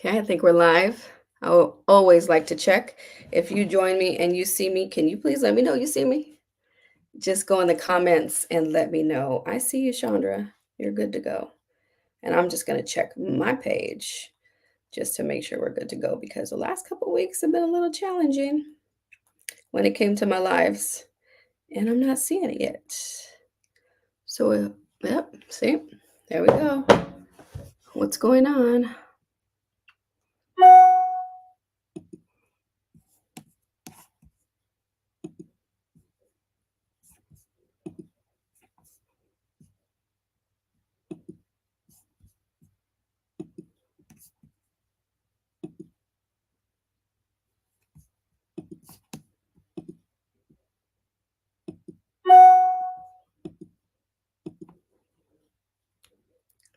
Okay, I think we're live. Always like to check. If you join me and you see me, can you please let me know you see me? Just go in the comments and let me know. I see you, Chandra. You're good to go. And I'm just going to check my page just to make sure we're good to go because the last couple of weeks have been a little challenging when it came to my lives, and I'm not seeing it yet. So, yep, see, there we go. What's going on?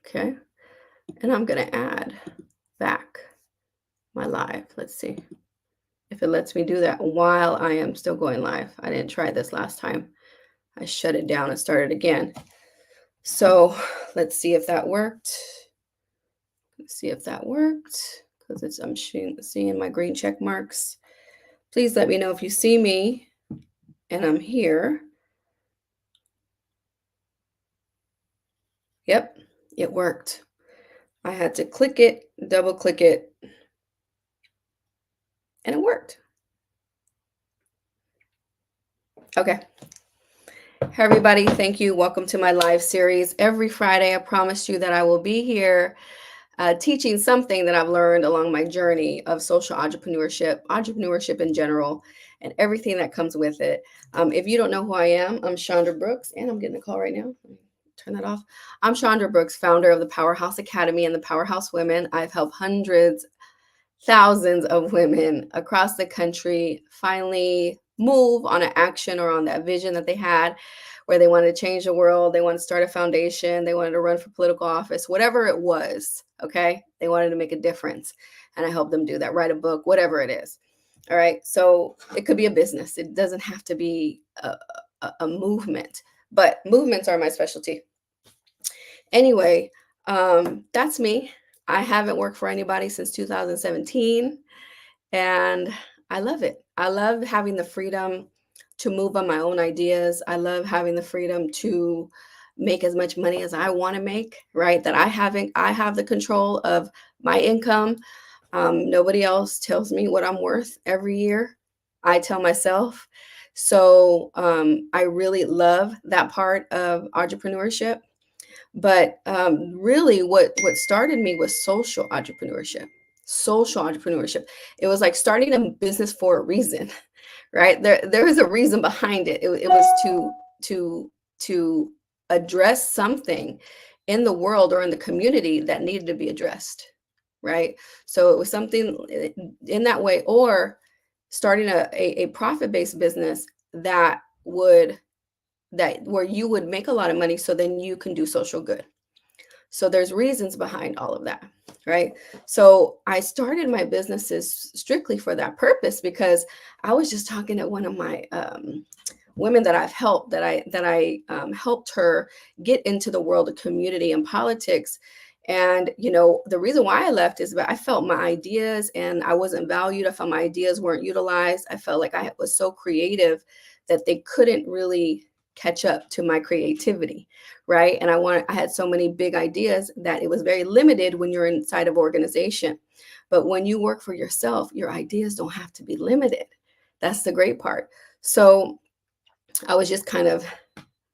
Okay, and I'm going to add back my live. Let's see if it lets me do that while I am still going live. I didn't try this last time. I shut it down and started again. So let's see if that worked. Let's see if that worked because I'm seeing my green check marks. Please let me know if you see me and I'm here. Yep, it worked. I had to click it, double click it, and it worked. Okay. Hey everybody, thank you. Welcome to my live series. Every Friday, I promised you that I will be here teaching something that I've learned along my journey of social entrepreneurship in general, and everything that comes with it. If you don't know who I am, I'm Chandra Brooks, and I'm getting a call right now. Let me turn that off. I'm Chandra Brooks, founder of the Powerhouse Academy and the Powerhouse Women. I've helped hundreds, thousands of women across the country finally move on an action or on that vision that they had where they wanted to change the world, they wanted to start a foundation, they wanted to run for political office, whatever it was, okay? They wanted to make a difference. And I helped them do that, write a book, whatever it is. All right. So it could be a business. It doesn't have to be a movement, but movements are my specialty. Anyway, that's me. I haven't worked for anybody since 2017, and I love it. I love having the freedom to move on my own ideas. I love having the freedom to make as much money as I want to make, right? That I have the control of my income. Nobody else tells me what I'm worth every year. I tell myself. So I really love that part of entrepreneurship. But really, what started me was social entrepreneurship. Social entrepreneurship. It was like starting a business for a reason, right? There was a reason behind it. It was to address something in the world or in the community that needed to be addressed, right? So it was something in that way, or starting a profit-based business that where you would make a lot of money so then you can do social good. So there's reasons behind all of that, right? So I started my businesses strictly for that purpose because I was just talking to one of my women that I've helped, that I helped her get into the world of community and politics. And the reason why I left is that I felt my ideas and I wasn't valued. I felt my ideas weren't utilized. I felt like I was so creative that they couldn't really catch up to my creativity, right? And I had so many big ideas that it was very limited when you're inside of organization. But when you work for yourself, your ideas don't have to be limited. That's the great part. So I was just kind of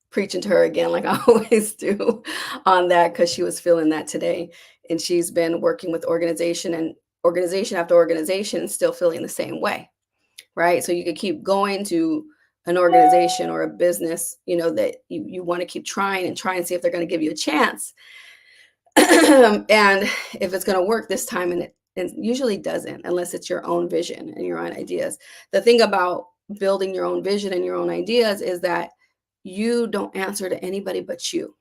preaching to her again, like I always do on that, because she was feeling that today. And she's been working with organization after organization and still feeling the same way, right? So you could keep going to an organization or a business, that you want to keep trying and try and see if they're going to give you a chance. And if it's going to work this time, and it usually doesn't unless it's your own vision and your own ideas. The thing about building your own vision and your own ideas is that you don't answer to anybody but you.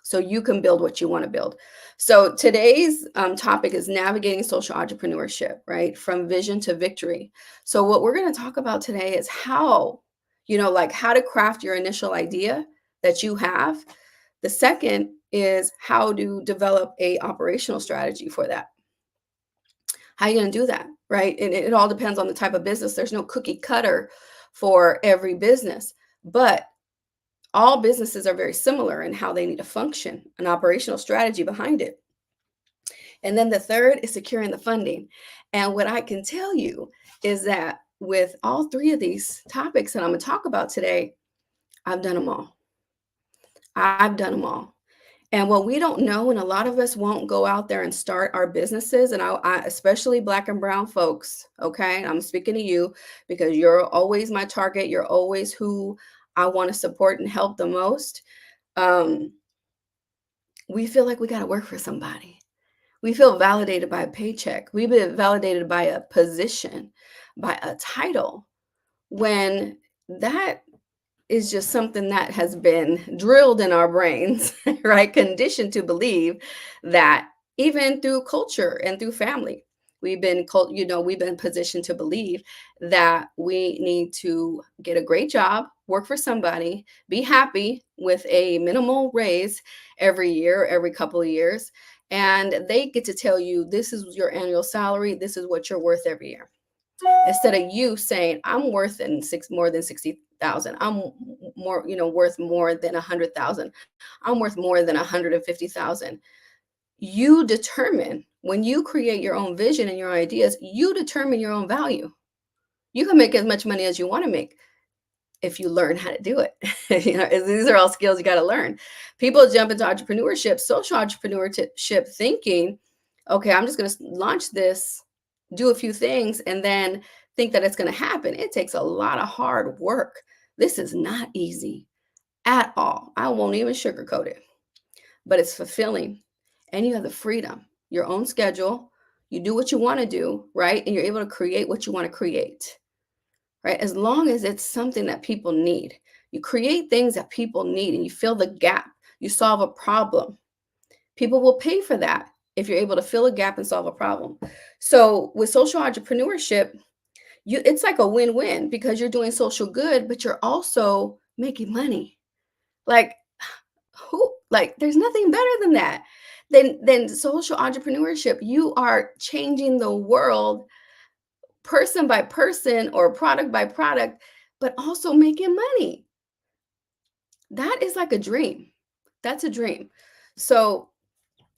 So you can build what you want to build. So today's topic is navigating social entrepreneurship, right? From vision to victory. So what we're going to talk about today is how, like how to craft your initial idea that you have. The second is how to develop a operational strategy for that. How are you going to do that? Right. And it all depends on the type of business. There's no cookie cutter for every business, but all businesses are very similar in how they need to function, an operational strategy behind it. And then the third is securing the funding. And what I can tell you is that with all three of these topics that I'm going to talk about today, I've done them all. I've done them all. And what we don't know, and a lot of us won't go out there and start our businesses, and especially Black and Brown folks, okay? I'm speaking to you because you're always my target. You're always who I want to support and help the most. Um, we feel like we got to work for somebody. We feel validated by a paycheck. We've been validated by a position, by a title, when that is just something that has been drilled in our brains, right? Conditioned to believe that even through culture and through family, we've been positioned to believe that we need to get a great job, work for somebody, be happy with a minimal raise every year, every couple of years, and they get to tell you this is your annual salary, this is what you're worth every year, instead of you saying I'm worth more than 60,000. I'm more, worth more than 100,000. I'm worth more than 150,000. You determine, when you create your own vision and your ideas, you determine your own value. You can make as much money as you want to make if you learn how to do it. These are all skills you got to learn. People jump into entrepreneurship, social entrepreneurship, thinking, okay, I'm just going to launch this, do a few things, and then think that it's going to happen. It takes a lot of hard work. This is not easy at all. I won't even sugarcoat it, but it's fulfilling. And you have the freedom, your own schedule. You do what you want to do, right? And you're able to create what you want to create, right? As long as it's something that people need. You create things that people need and you fill the gap. You solve a problem. People will pay for that if you're able to fill a gap and solve a problem. So with social entrepreneurship, it's like a win-win because you're doing social good, but you're also making money. Like there's nothing better than that. Than social entrepreneurship. You are changing the world person by person or product by product, but also making money. That is like a dream. That's a dream. So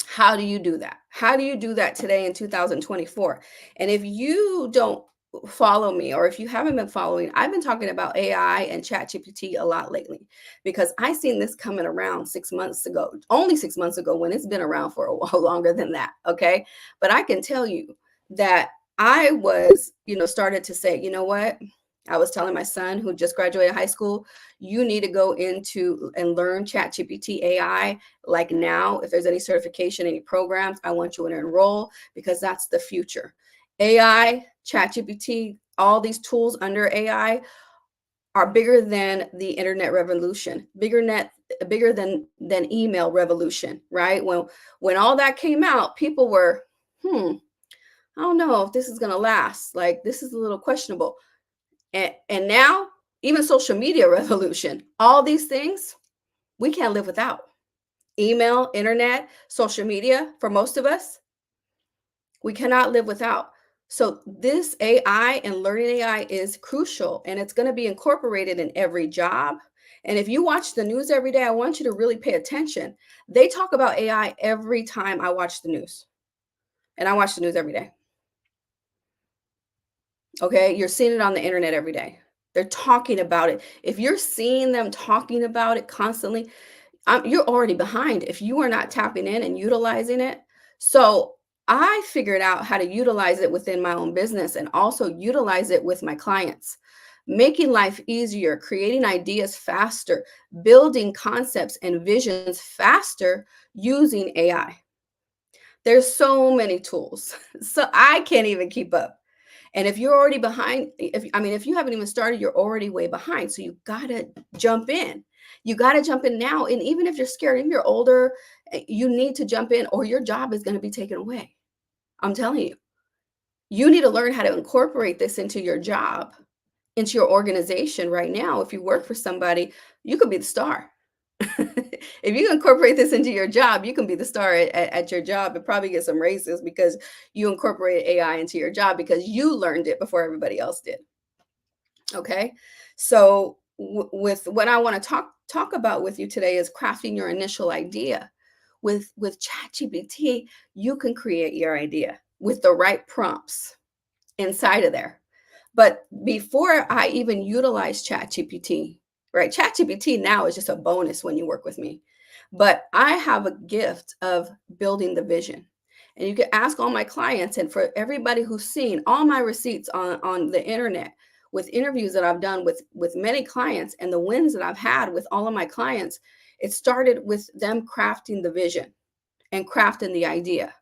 how do you do that? How do you do that today in 2024? And if you don't follow me, or if you haven't been following, I've been talking about AI and ChatGPT a lot lately because I seen this coming around 6 months ago, only 6 months ago, when it's been around for a while longer than that. Okay. But I can tell you that I was, started to say, you know what? I was telling my son, who just graduated high school, you need to go into and learn ChatGPT AI. Like now, if there's any certification, any programs, I want you to enroll because that's the future. AI, ChatGPT, all these tools under AI are bigger than the internet revolution, bigger than email revolution, right? When all that came out, people were, I don't know if this is going to last. Like, this is a little questionable. And now, even social media revolution, all these things we can't live without. Email, internet, social media, for most of us, we cannot live without. So this AI and learning AI is crucial, and it's going to be incorporated in every job. And if you watch the news every day, I want you to really pay attention. They talk about AI every time I watch the news, and I watch the news every day. Okay, you're seeing it on the internet every day. They're talking about it. If you're seeing them talking about it constantly, you're already behind if you are not tapping in and utilizing it. So I figured out how to utilize it within my own business and also utilize it with my clients, making life easier, creating ideas faster, building concepts and visions faster using AI. There's so many tools. So I can't even keep up. And if you're already behind, if you haven't even started, you're already way behind. So you gotta jump in. You gotta jump in now. And even if you're scared, if you're older, you need to jump in or your job is gonna be taken away. I'm telling you. You need to learn how to incorporate this into your job, into your organization right now. If you work for somebody, you could be the star. If you incorporate this into your job, you can be the star at your job and probably get some raises because you incorporated AI into your job because you learned it before everybody else did. Okay. So with what I want to talk about with you today is crafting your initial idea. With ChatGPT, you can create your idea with the right prompts inside of there. But before I even utilize ChatGPT, right? ChatGPT now is just a bonus when you work with me. But I have a gift of building the vision. And you can ask all my clients, and for everybody who's seen all my receipts on the internet with interviews that I've done with many clients and the wins that I've had with all of my clients, it started with them crafting the vision and crafting the idea.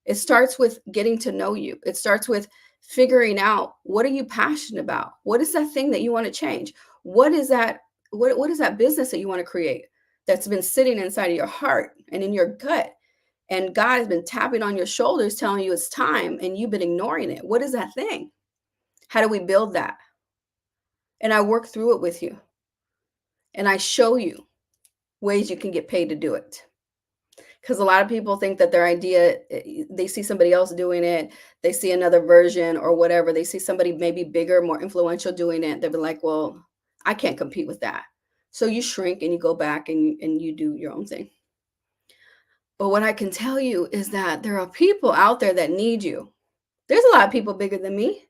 It starts with getting to know you. It starts with figuring out, what are you passionate about? What is that thing that you want to change? What is that what is that business that you want to create that's been sitting inside of your heart and in your gut? And God has been tapping on your shoulders telling you it's time and you've been ignoring it. What is that thing? How do we build that? And I work through it with you. And I show you ways you can get paid to do it. Because a lot of people think that their idea, they see somebody else doing it, they see another version or whatever, they see somebody maybe bigger, more influential doing it, they'll be like, well, I can't compete with that. So you shrink and you go back and you do your own thing. But what I can tell you is that there are people out there that need you. There's a lot of people bigger than me.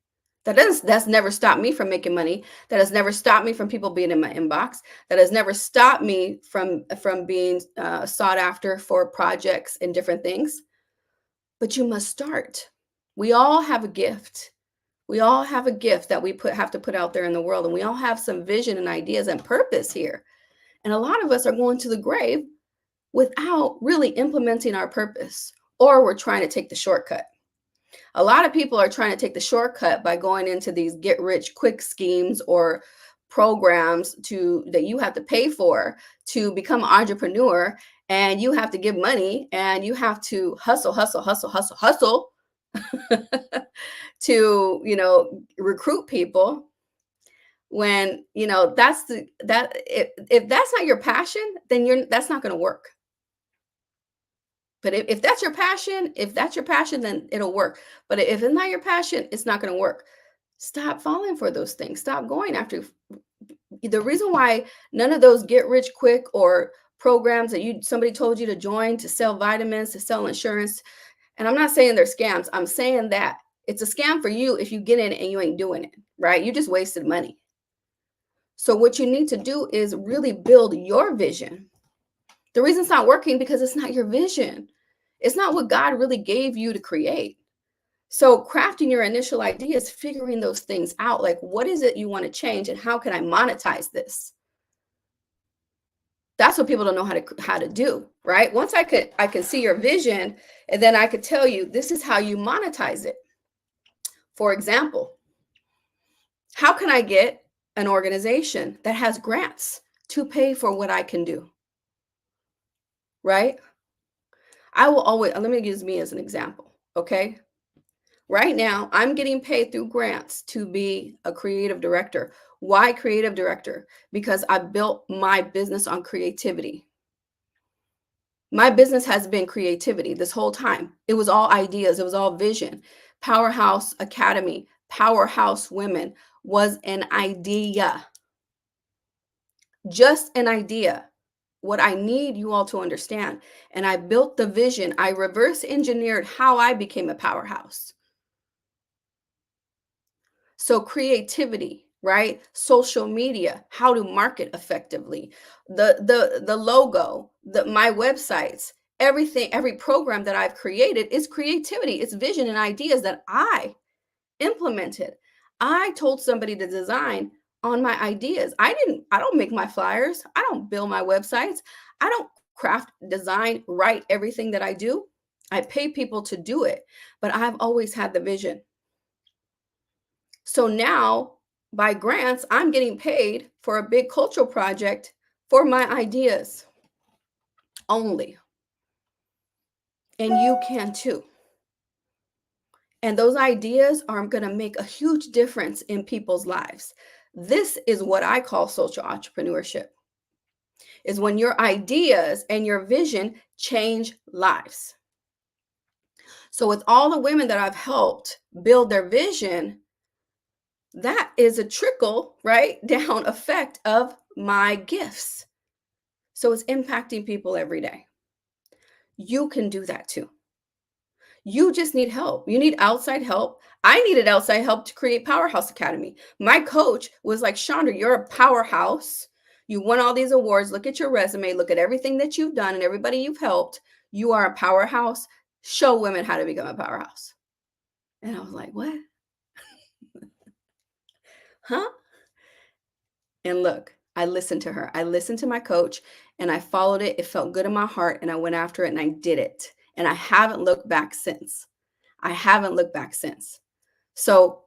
That's never stopped me from making money. That has never stopped me from people being in my inbox. That has never stopped me from being sought after for projects and different things. But you must start. We all have a gift. We all have a gift that we have to put out there in the world, and we all have some vision and ideas and purpose here. And a lot of us are going to the grave without really implementing our purpose, or we're trying to take the shortcut. A lot of people are trying to take the shortcut by going into these get rich quick schemes or programs that you have to pay for to become an entrepreneur, and you have to give money and you have to hustle hustle hustle hustle hustle to recruit people, when if that's not your passion, then that's not going to work. But if that's your passion, then it'll work. But if it's not your passion, it's not going to work. Stop falling for those things. Stop going after. The reason why none of those get rich quick or programs that somebody told you to join to sell vitamins, to sell insurance, and I'm not saying they're scams. I'm saying that it's a scam for you if you get in it and you ain't doing it, right? You just wasted money. So what you need to do is really build your vision. The reason it's not working because it's not your vision. It's not what God really gave you to create. So crafting your initial idea is figuring those things out. Like, what is it you want to change and how can I monetize this? That's what people don't know how to do, right? Once I can see your vision, and then I could tell you this is how you monetize it. For example, how can I get an organization that has grants to pay for what I can do? Right? I will always, let me use me as an example. Okay. Right now, I'm getting paid through grants to be a creative director. Why creative director? Because I built my business on creativity. My business has been creativity this whole time. It was all ideas, it was all vision. Powerhouse Academy, Powerhouse Women was an idea, just an idea. What I need you all to understand. And I built the vision. I reverse engineered how I became a powerhouse. So creativity, right? Social media, how to market effectively, the logo, my websites, everything, every program that I've created is creativity. It's vision and ideas that I implemented. I told somebody to design on my ideas. I don't make my flyers. I don't build my websites. I don't craft, design, write everything that I do. I pay people to do it, but I've always had the vision. So now, by grants, I'm getting paid for a big cultural project for my ideas only. And you can too. And those ideas are going to make a huge difference in people's lives. This is what I call social entrepreneurship. is when your ideas and your vision change lives. So, with all the women that I've helped build their vision, that is a trickle, right, down effect of my gifts. So, it's impacting people every day. You can do that too. You just need help. You need outside help. I needed outside help to create Powerhouse Academy. My coach was like, Chandra, you're a powerhouse. You won all these awards. Look at your resume. Look at everything that you've done and everybody you've helped. You are a powerhouse. Show women how to become a powerhouse. And I was like, what? Huh? And look, I listened to her. I listened to my coach and I followed it. It felt good in my heart and I went after it and I did it. And I haven't looked back since. I haven't looked back since. So,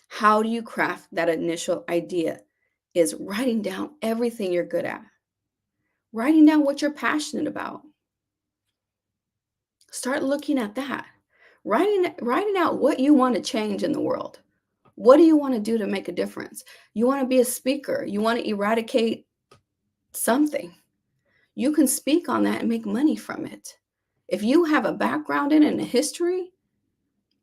how do you craft that initial idea? Is writing down everything you're good at, writing down what you're passionate about. Start looking at that. Writing out what you want to change in the world. What do you want to do to make a difference? You want to be a speaker. You want to eradicate something. You can speak on that and make money from it. If you have a background in it and a history,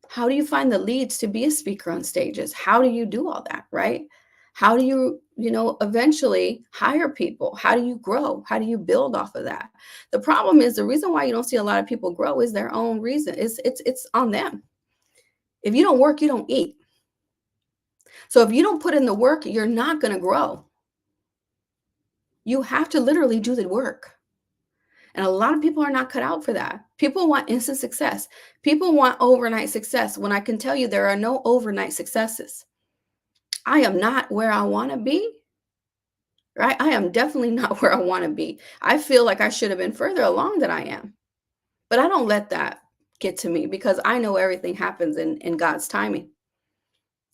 how do you find the leads to be a speaker on stages? How do you do all that, right? How do you, eventually hire people? How do you grow? How do you build off of that? The problem is the reason why you don't see a lot of people grow is their own reason. It's on them. If you don't work, you don't eat. So if you don't put in the work, you're not going to grow. You have to literally do the work. And a lot of people are not cut out for that. People want instant success. People want overnight success when I can tell you there are no overnight successes. I am not where I want to be, right? I am definitely not where I want to be. I feel like I should have been further along than I am. But I don't let that get to me because I know everything happens in God's timing.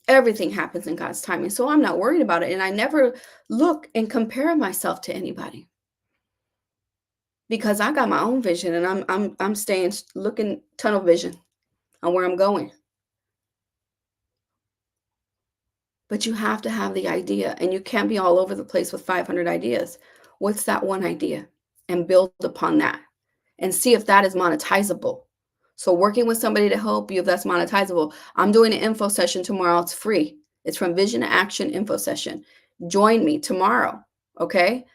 Everything happens in God's timing. So I'm not worried about it. And I never look and compare myself to anybody because I got my own vision and I'm staying looking tunnel vision on where I'm going. But you have to have the idea and you can't be all over the place with 500 ideas. What's that one idea? And build upon that and see if that is monetizable. So working with somebody to help you if that's monetizable. I'm doing an info session tomorrow. It's free. It's from Vision to Action info session. Join me tomorrow. Okay.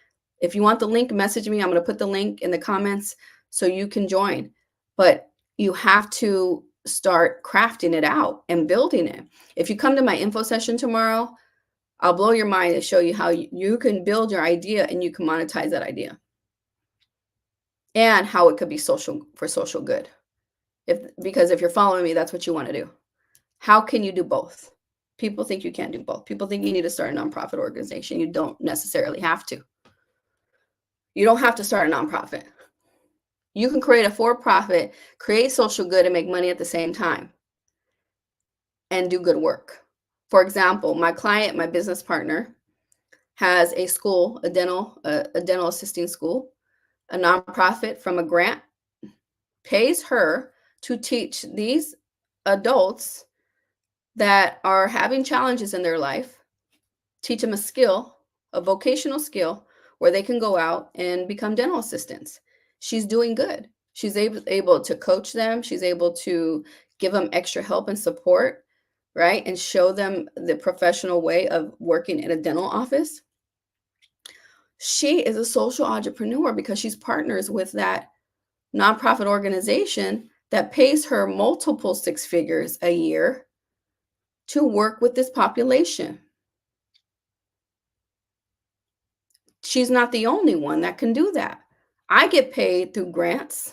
If you want the link, message me. I'm going to put the link in the comments so you can join. But you have to start crafting it out and building it. If you come to my info session tomorrow, I'll blow your mind and show you how you can build your idea and you can monetize that idea. And how it could be for social good. Because if you're following me, that's what you want to do. How can you do both? People think you can't do both. People think you need to start a nonprofit organization. You don't necessarily have to. You don't have to start a nonprofit. You can create a for-profit, create social good, and make money at the same time and do good work. For example, my client, my business partner, has a school, a dental assisting school, a nonprofit from a grant, pays her to teach these adults that are having challenges in their life, teach them a skill, a vocational skill, where they can go out and become dental assistants. She's doing good. She's able to coach them. She's able to give them extra help and support, right? And show them the professional way of working in a dental office. She is a social entrepreneur because she's partners with that nonprofit organization that pays her multiple six figures a year to work with this population. She's not the only one that can do that. I get paid through grants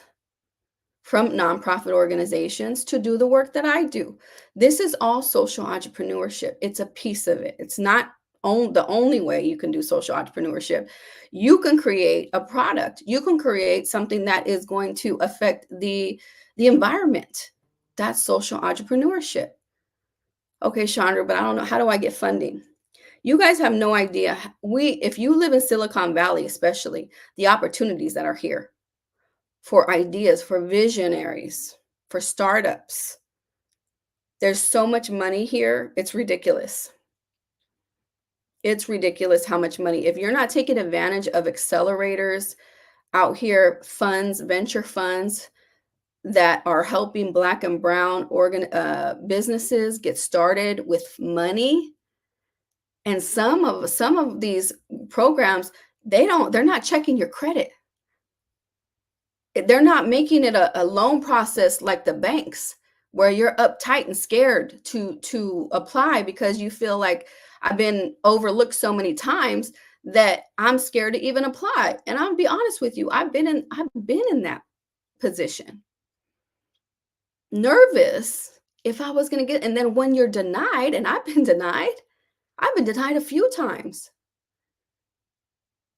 from nonprofit organizations to do the work that I do. This is all social entrepreneurship. It's a piece of it. It's not the only way you can do social entrepreneurship. You can create a product. You can create something that is going to affect the environment. That's social entrepreneurship. Okay, Chandra, but I don't know. How do I get funding? You guys have no idea. If you live in Silicon Valley, especially, the opportunities that are here for ideas, for visionaries, for startups. There's so much money here. It's ridiculous. It's ridiculous how much money. If you're not taking advantage of accelerators out here, funds, venture funds that are helping Black and brown businesses get started with money, and some of these programs, they're not checking your credit. They're not making it a loan process like the banks, where you're uptight and scared to apply because you feel like I've been overlooked so many times that I'm scared to even apply. And I'll be honest with you, I've been in that position. Nervous if I was going to get, and then when you're denied, and I've been denied a few times.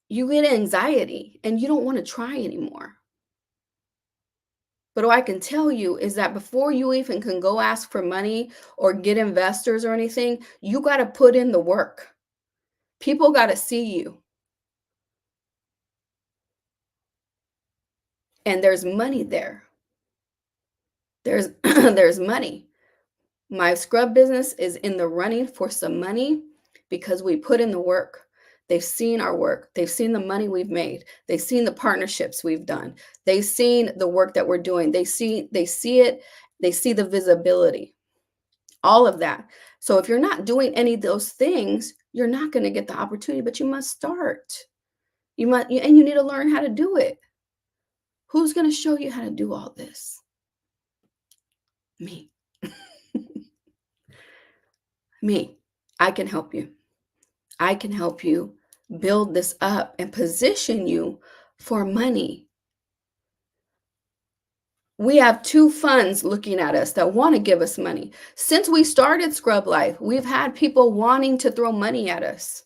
You get anxiety and you don't want to try anymore. But what I can tell you is that before you even can go ask for money or get investors or anything, you got to put in the work. People got to see you. And there's money there. There's there's money. My scrub business is in the running for some money because we put in the work. They've seen our work. They've seen the money we've made. They've seen the partnerships we've done. They've seen the work that we're doing. They see it. They see the visibility. All of that. So if you're not doing any of those things, you're not going to get the opportunity, but you must start. And you need to learn how to do it. Who's going to show you how to do all this? Me. Me. I can help you. I can help you build this up and position you for money. We have two funds looking at us that want to give us money. Since we started Scrub Life, we've had people wanting to throw money at us,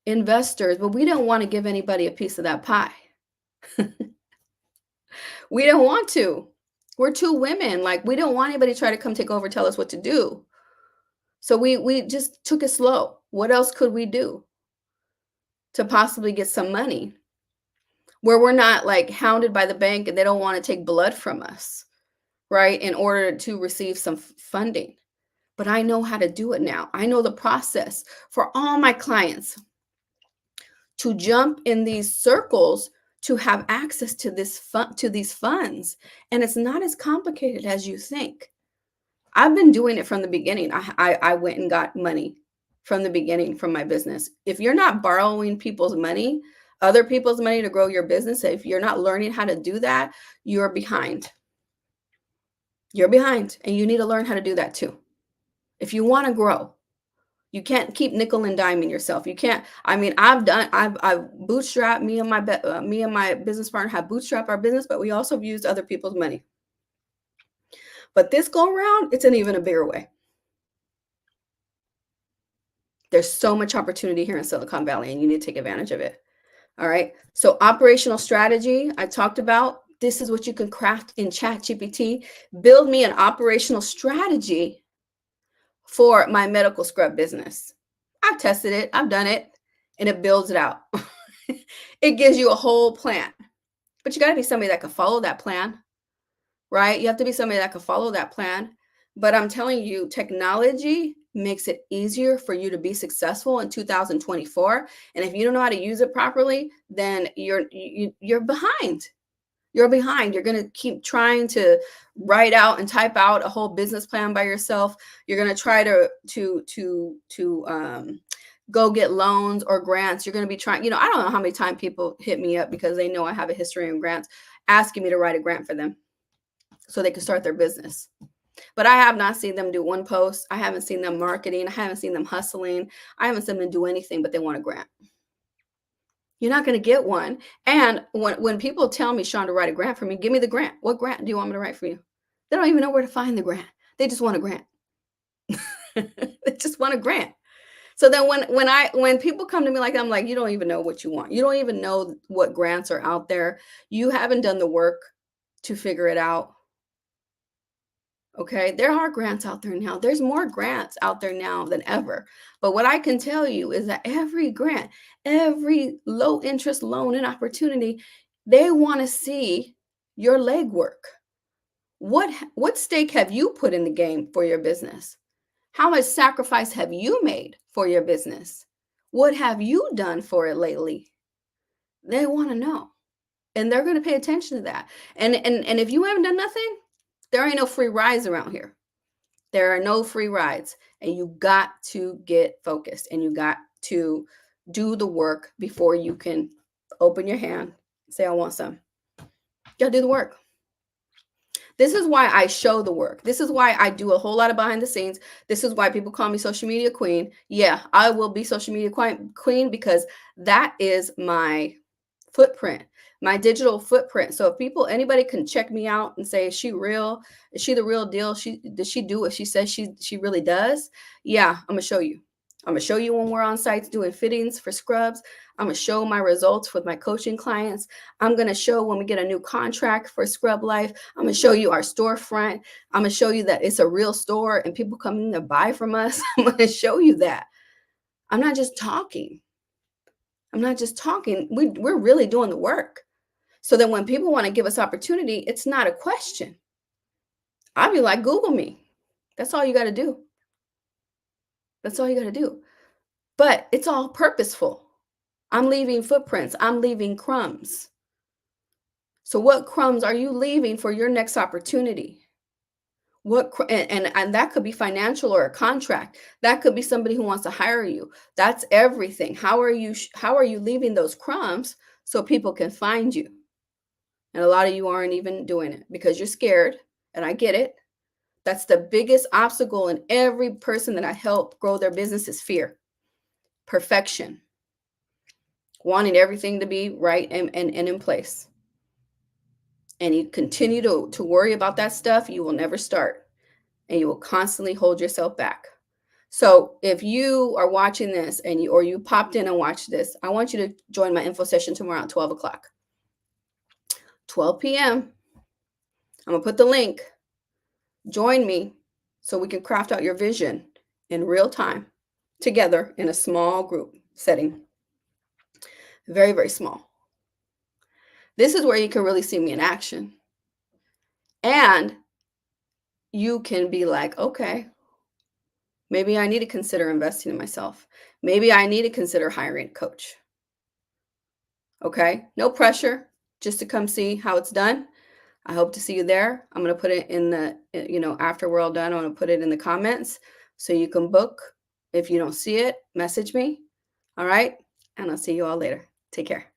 investors, but we don't want to give anybody a piece of that pie. We don't want to. We're two women. Like, we don't want anybody to try to come take over, tell us what to do. So we just took it slow. What else could we do to possibly get some money where we're not like hounded by the bank and they don't want to take blood from us, right, in order to receive some funding? But I know how to do it now. I know the process for all my clients to jump in these circles to have access to these funds. And it's not as complicated as you think. I've been doing it from the beginning. I went and got money from the beginning from my business. If you're not borrowing people's money, other people's money to grow your business, if you're not learning how to do that, you're behind. You're behind, and you need to learn how to do that too. If you want to grow, you can't keep nickel and diming yourself. You can't. I mean, I've bootstrapped. Me and my business partner have bootstrapped our business, but we also have used other people's money. But this go around, it's in even a bigger way. There's so much opportunity here in Silicon Valley, and you need to take advantage of it. All right. So operational strategy, I talked about. This is what you can craft in ChatGPT. Build me an operational strategy for my medical scrub business. I've tested it. I've done it, and it builds it out. It gives you a whole plan, but you got to be somebody that can follow that plan, right? You have to be somebody that can follow that plan. But I'm telling you, technology makes it easier for you to be successful in 2024. And if you don't know how to use it properly, then you're behind. You're behind. You're going to keep trying to write out and type out a whole business plan by yourself. You're going to try to go get loans or grants. You're going to be trying, I don't know how many times people hit me up because they know I have a history in grants, asking me to write a grant for them so they can start their business. But I have not seen them do one post. I haven't seen them marketing. I haven't seen them hustling. I haven't seen them do anything, but they want a grant. You're not going to get one. And when people tell me, Sean, to write a grant for me, give me the grant. What grant do you want me to write for you? They don't even know where to find the grant. They just want a grant. They just want a grant. So then when people come to me like that, I'm like, you don't even know what you want. You don't even know what grants are out there. You haven't done the work to figure it out. Okay, there are grants out there now. There's more grants out there now than ever. But what I can tell you is that every grant, every low interest loan and opportunity, they want to see your legwork. What stake have you put in the game for your business? How much sacrifice have you made for your business? What have you done for it lately? They want to know. And they're going to pay attention to that. And if you haven't done nothing, there ain't no free rides around here. There are no free rides. And you got to get focused, and you got to do the work before you can open your hand, say, I want some. You got to do the work. This is why I show the work. This is why I do a whole lot of behind the scenes. This is why people call me social media queen. Yeah, I will be social media queen because that is my footprint, my digital footprint. So if anybody can check me out and say, is she real? Is she the real deal? Does she do what she says she really does? Yeah, I'm gonna show you. I'm gonna show you when we're on sites doing fittings for scrubs. I'm gonna show my results with my coaching clients. I'm gonna show when we get a new contract for Scrub Life. I'm gonna show you our storefront. I'm gonna show you that it's a real store and people come in to buy from us. I'm gonna show you that. I'm not just talking. I'm not just talking. We're really doing the work. So that when people want to give us opportunity, it's not a question. I'll be like, Google me. That's all you got to do. That's all you got to do. But it's all purposeful. I'm leaving footprints. I'm leaving crumbs. So what crumbs are you leaving for your next opportunity? And that could be financial or a contract. That could be somebody who wants to hire you. That's everything. How are you leaving those crumbs so people can find you? And a lot of you aren't even doing it because you're scared, and I get it. That's the biggest obstacle in every person that I help grow their business is fear, perfection, wanting everything to be right and in place. And you continue to worry about that stuff, you will never start, and you will constantly hold yourself back. So if you are watching this and you popped in and watched this, I want you to join my info session tomorrow at 12 o'clock. 12 p.m. I'm going to put the link. Join me so we can craft out your vision in real time together in a small group setting. Very, very small. This is where you can really see me in action. And you can be like, okay, maybe I need to consider investing in myself. Maybe I need to consider hiring a coach. Okay, no pressure, just to come see how it's done. I hope to see you there. I'm going to put it in the, after we're all done, I'm going to put it in the comments so you can book. If you don't see it, message me. All right. And I'll see you all later. Take care.